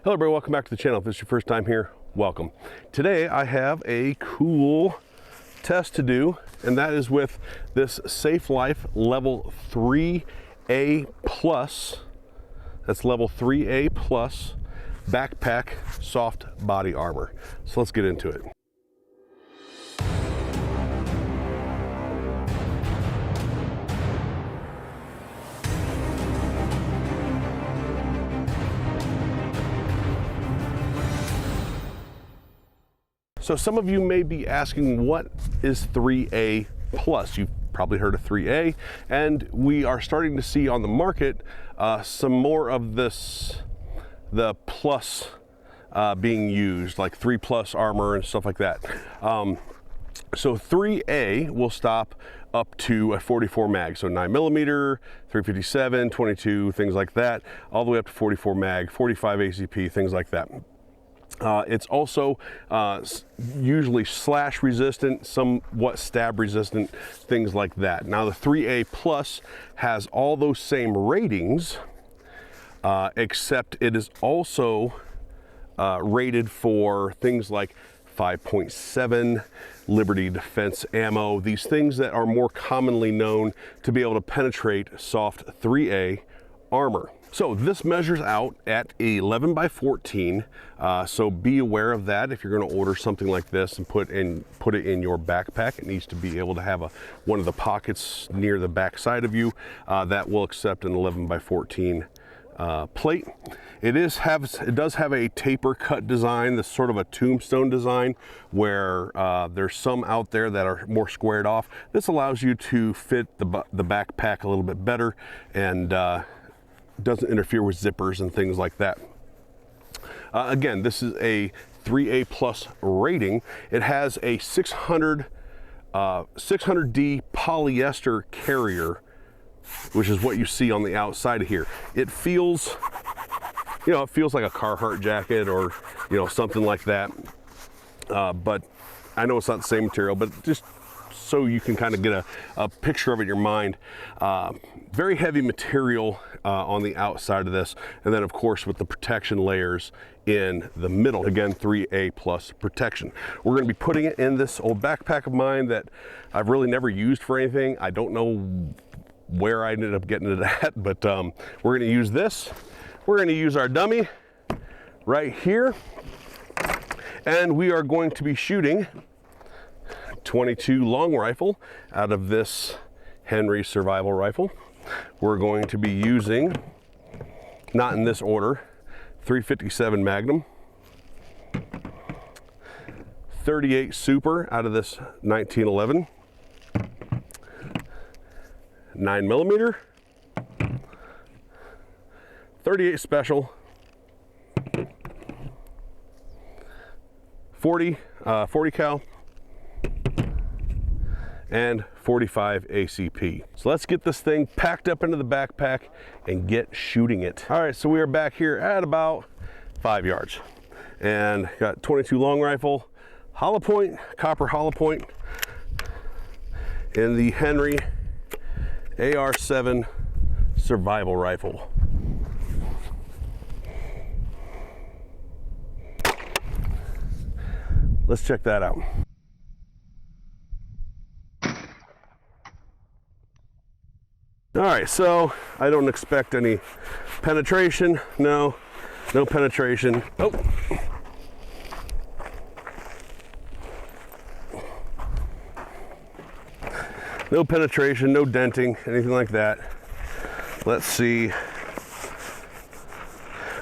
Hello everybody, welcome back to the channel. If this is your first time here, welcome. Today I have a cool test to do, and that is with this Safe Life Level 3A Plus. That's Level 3A Plus backpack soft body armor. So let's get into it. So some of you may be asking, what is 3A Plus? You've probably heard of 3A, and we are starting to see on the market some more of this, the plus being used, like 3 Plus armor and stuff like that. So 3A will stop up to a 44 mag, so 9mm, 357, 22, things like that, all the way up to 44 mag, 45 ACP, things like that. It's also usually slash resistant, somewhat stab resistant, things like that. Now the 3A Plus has all those same ratings, except it is also rated for things like 5.7 Liberty Defense ammo, these things that are more commonly known to be able to penetrate soft 3A armor. So this measures out at 11 by 14, so be aware of that. If you're going to order something like this and put it in your backpack, it needs to be able to have one of the pockets near the back side of you that will accept an 11 by 14 plate. It does have a taper cut design, this sort of a tombstone design, where there's some out there that are more squared off. This allows you to fit the backpack a little bit better, and doesn't interfere with zippers and things like that. Again, this is a 3A Plus rating. It has a 600D polyester carrier, which is what you see on the outside of here. It feels, it feels like a Carhartt jacket or, something like that. But I know it's not the same material, but just so you can kind of get a picture of it in your mind. Very heavy material on the outside of this, and then of course with the protection layers in the middle. Again, 3A Plus protection. We're going to be putting it in this old backpack of mine that I've really never used for anything. I don't know where I ended up getting it at, but we're going to use this. We're going to use our dummy right here, and we are going to be shooting 22 long rifle out of this Henry survival rifle. We're going to be using, not in this order, 357 Magnum, 38 Super out of this 1911, 9mm, 38 Special, 40 cal, and 45 ACP. So let's get this thing packed up into the backpack and get shooting it. All right, so we are back here at about 5 yards, and got 22 long rifle, hollow point, copper hollow point, in the Henry AR-7 survival rifle. Let's check that out. All right, so I don't expect any penetration. No penetration. Oh. No penetration, no denting, anything like that. Let's see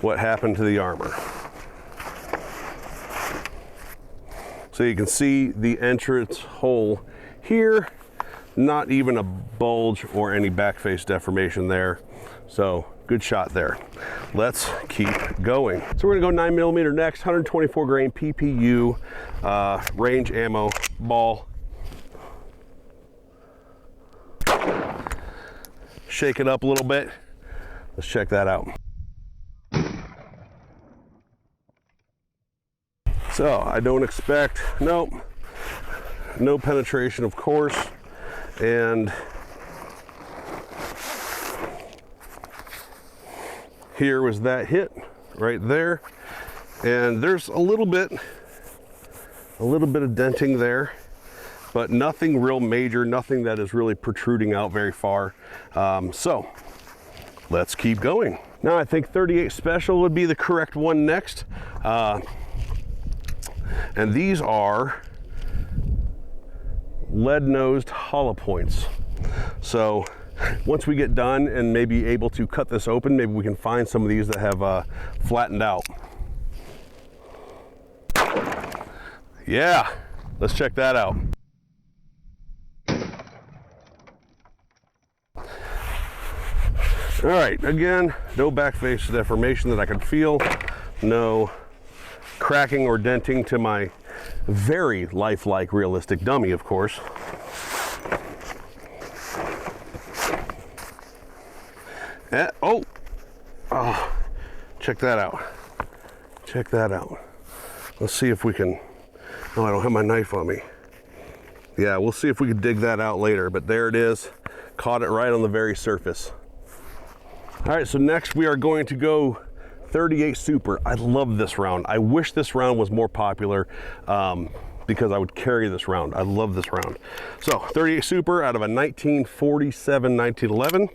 what happened to the armor. So you can see the entrance hole here. Not even a bulge or any back face deformation there. So good shot there. Let's keep going. So we're gonna go 9mm next, 124 grain PPU, range ammo ball. Shake it up a little bit. Let's check that out. So I don't expect, nope, no penetration of course. And here was that hit. right there. And there's a little bit of denting there, but nothing real major, nothing that is really protruding out very far. So let's keep going. Now I think 38 Special would be the correct one next. And these are lead-nosed hollow points. So once we get done and maybe able to cut this open, maybe we can find some of these that have flattened out. Yeah, let's check that out. All right, again, no back face deformation that I can feel, no cracking or denting to my very lifelike realistic dummy, of course. Oh, check that out. Check that out. Let's see if we can, oh, I don't have my knife on me. Yeah, we'll see if we can dig that out later, but there it is. Caught it right on the very surface. All right, so next we are going to go 38 Super. I love this round. I wish this round was more popular because I would carry this round. I love this round. So 38 Super out of a 1947, 1911.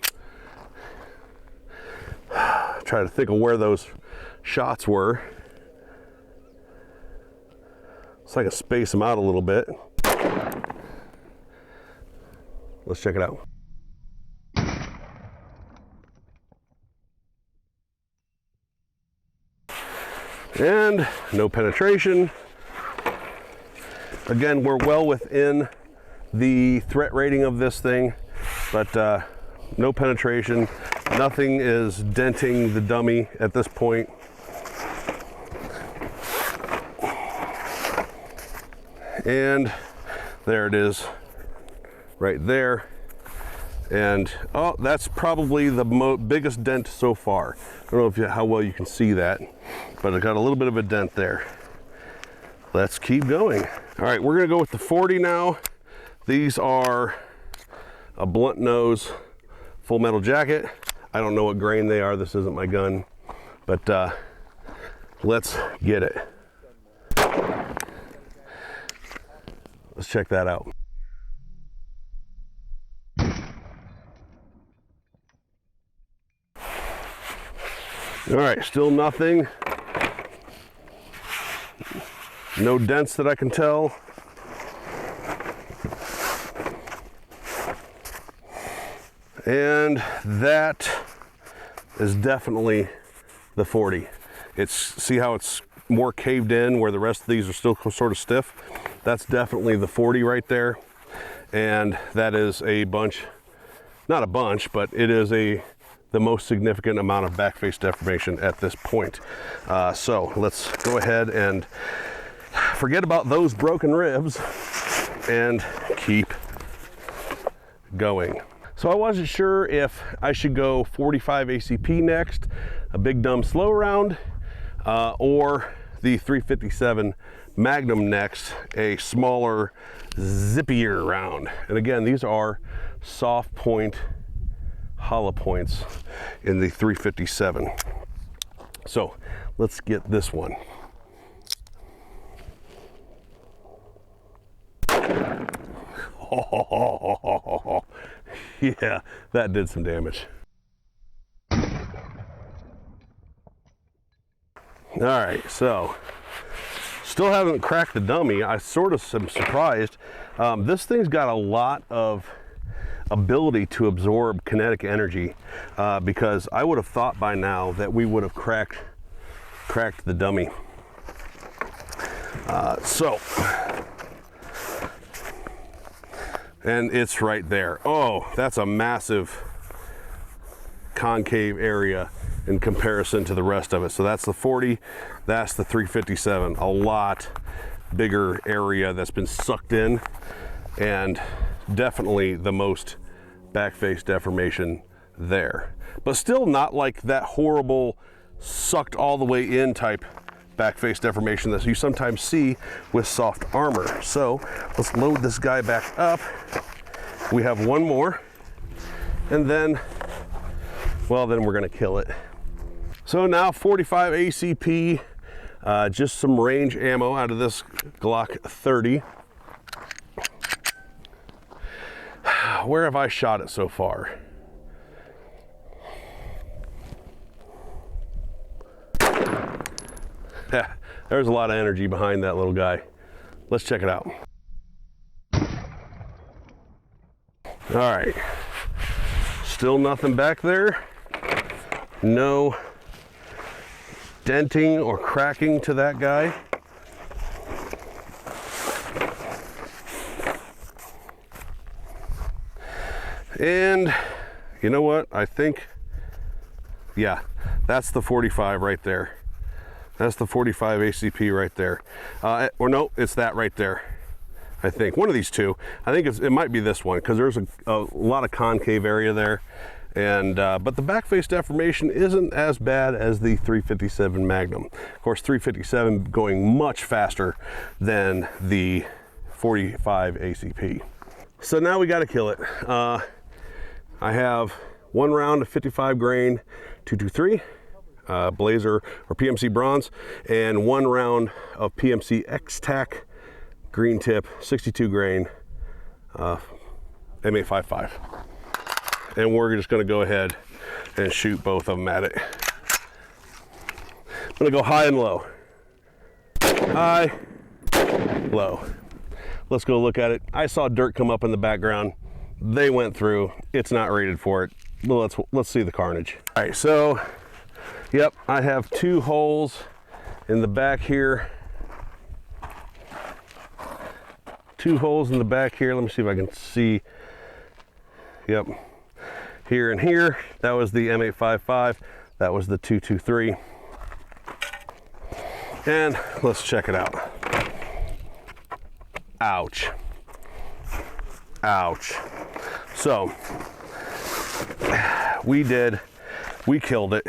Try to think of where those shots were, so I can space them out a little bit. Let's check it out. And no penetration. Again, we're well within the threat rating of this thing, but no penetration. Nothing is denting the dummy at this point. And there it is, right there. And oh, that's probably the biggest dent so far. I don't know how well you can see that, but it got a little bit of a dent there. Let's keep going. All right, we're gonna go with the 40 now. These are a blunt nose full metal jacket. I don't know what grain they are. This isn't my gun, but let's get it. Let's check that out. All right, still nothing. No dents that I can tell. And that is definitely the 40. See how it's more caved in where the rest of these are still sort of stiff? That's definitely the 40 right there. And that is a bunch, not a bunch, but it is the most significant amount of back face deformation at this point. So let's go ahead and forget about those broken ribs and keep going. So I wasn't sure if I should go 45 ACP next, a big dumb slow round, or the 357 Magnum next, a smaller, zippier round. And again, these are soft point hollow points in the 357. So let's get this one. Oh, yeah, that did some damage. All right, so still haven't cracked the dummy. I sort of am surprised. This thing's got a lot of ability to absorb kinetic energy, because I would have thought by now that we would have cracked the dummy. And it's right there. Oh, that's a massive concave area in comparison to the rest of it. So that's the 40, that's the 357. A lot bigger area that's been sucked in, and definitely the most back face deformation there. But still not like that horrible sucked all the way in type back face deformation that you sometimes see with soft armor. So let's load this guy back up. We have one more, and then, well, then we're gonna kill it. So now 45 ACP, just some range ammo out of this Glock 30. Where have I shot it so far? There's a lot of energy behind that little guy. Let's check it out. All right, still nothing back there. No denting or cracking to that guy. And you know what? I think, yeah, that's the 45 right there. That's the 45 ACP right there. Or no, it's that right there. I think one of these two. I think it might be this one because there's a lot of concave area there. And but the back face deformation isn't as bad as the 357 Magnum. Of course, 357 going much faster than the 45 ACP. So now we got to kill it. I have one round of 55 grain 223 Blazer or PMC bronze, and one round of PMC X-Tac green tip 62 grain M855. And we're just going to go ahead and shoot both of them at it. I'm going to go high and low. High, low. Let's go look at it. I saw dirt come up in the background. They went through. It's not rated for it. Well, let's see the carnage. All right, so yep, I have two holes in the back here. Two holes in the back here. Let me see if I can see. Yep. Here and here. That was the M855. That was the 223. And let's check it out. Ouch. Ouch. So we killed it.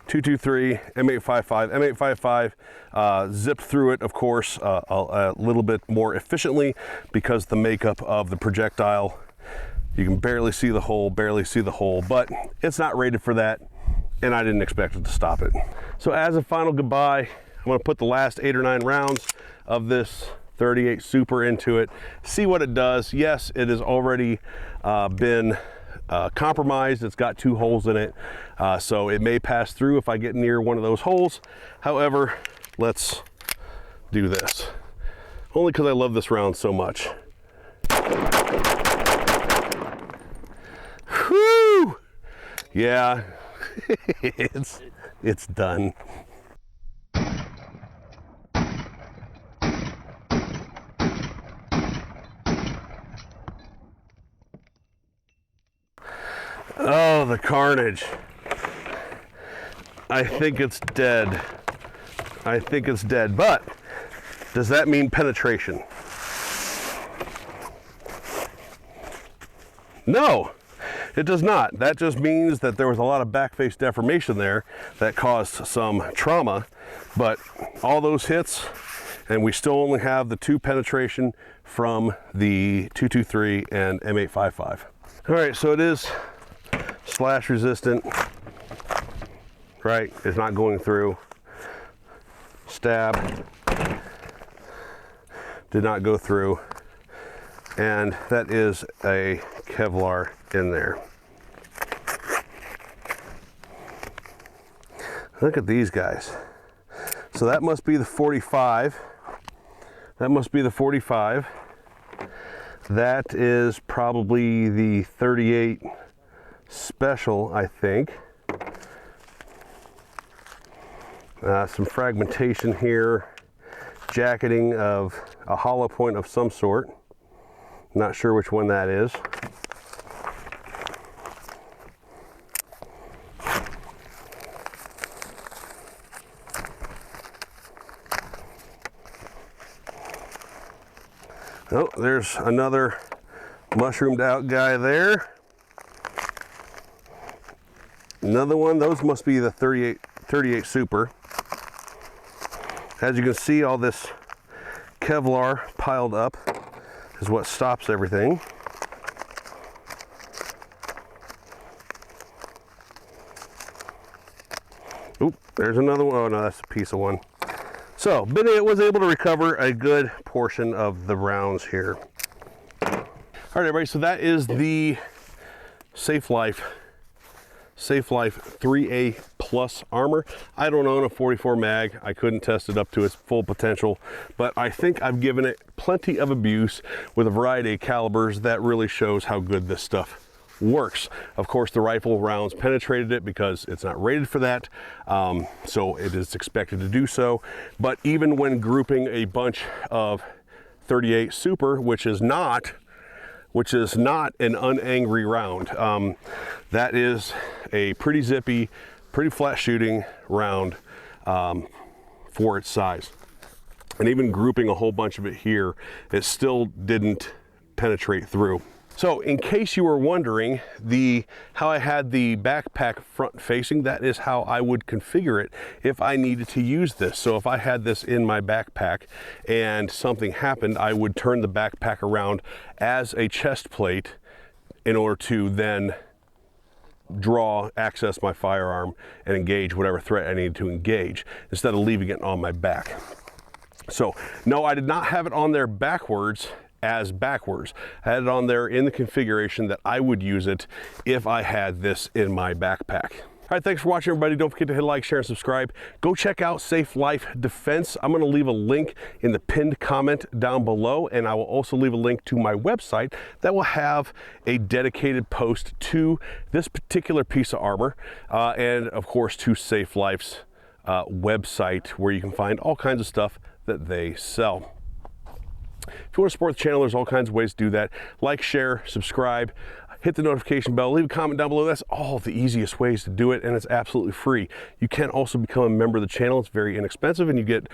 223 M855. M855 zipped through it, of course, a little bit more efficiently because the makeup of the projectile, you can barely see the hole, but it's not rated for that, and I didn't expect it to stop it. So as a final goodbye, I'm going to put the last 8 or 9 rounds of this 38 Super into it, see what it does. Yes, it has already been compromised. It's got 2 holes in it, so it may pass through if I get near one of those holes. However, let's do this, only because I love this round so much. Whew! Yeah, it's done. Oh, the carnage. I think it's dead. I think it's dead, but does that mean penetration? No, it does not. That just means that there was a lot of back face deformation there that caused some trauma, but all those hits, and we still only have the 2 penetration from the 223 and M855. All right, so it is slash resistant, right? It's not going through. Stab did not go through, and that is a Kevlar in there. Look at these guys. So that must be the 45. That must be the 45. That is probably the 38 Special, I think. Some fragmentation here, jacketing of a hollow point of some sort. Not sure which one that is. Oh, there's another mushroomed out guy there. Another one. Those must be the 38 Super. As you can see, all this Kevlar piled up is what stops everything. There's another one. Oh no, that's a piece of one. So, was able to recover a good portion of the rounds here. All right, everybody, so that is the Safe Life 3A Plus armor. I don't own a 44 mag. I couldn't test it up to its full potential, but I think I've given it plenty of abuse with a variety of calibers that really shows how good this stuff works. Of course, the rifle rounds penetrated it because it's not rated for that, so it is expected to do so. But even when grouping a bunch of 38 Super, which is not an unangry round, that is a pretty zippy, pretty flat shooting round for its size. And even grouping a whole bunch of it here, it still didn't penetrate through. So in case you were wondering how I had the backpack front facing, that is how I would configure it if I needed to use this. So if I had this in my backpack and something happened, I would turn the backpack around as a chest plate in order to then access my firearm and engage whatever threat I needed to engage, instead of leaving it on my back. So no, I did not have it on there backwards. I had it on there in the configuration that I would use it if I had this in my backpack. All right, thanks for watching, everybody. Don't forget to hit like, share, and subscribe. Go check out Safe Life Defense. I'm going to leave a link in the pinned comment down below, and I will also leave a link to my website that will have a dedicated post to this particular piece of armor, and of course to Safe Life's website, where you can find all kinds of stuff that they sell. If you want to support the channel, there's all kinds of ways to do that. Like, share, subscribe, hit the notification bell, leave a comment down below. That's all the easiest ways to do it, and it's absolutely free. You can also become a member of the channel. It's very inexpensive, and you get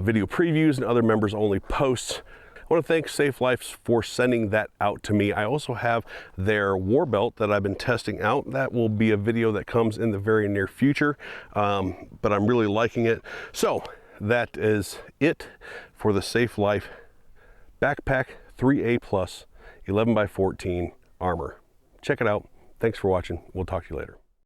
video previews and other members-only posts. I want to thank Safe Life for sending that out to me. I also have their war belt that I've been testing out. That will be a video that comes in the very near future, but I'm really liking it. So that is it for the Safe Life Backpack 3A Plus 11x14 armor. Check it out. Thanks for watching. We'll talk to you later.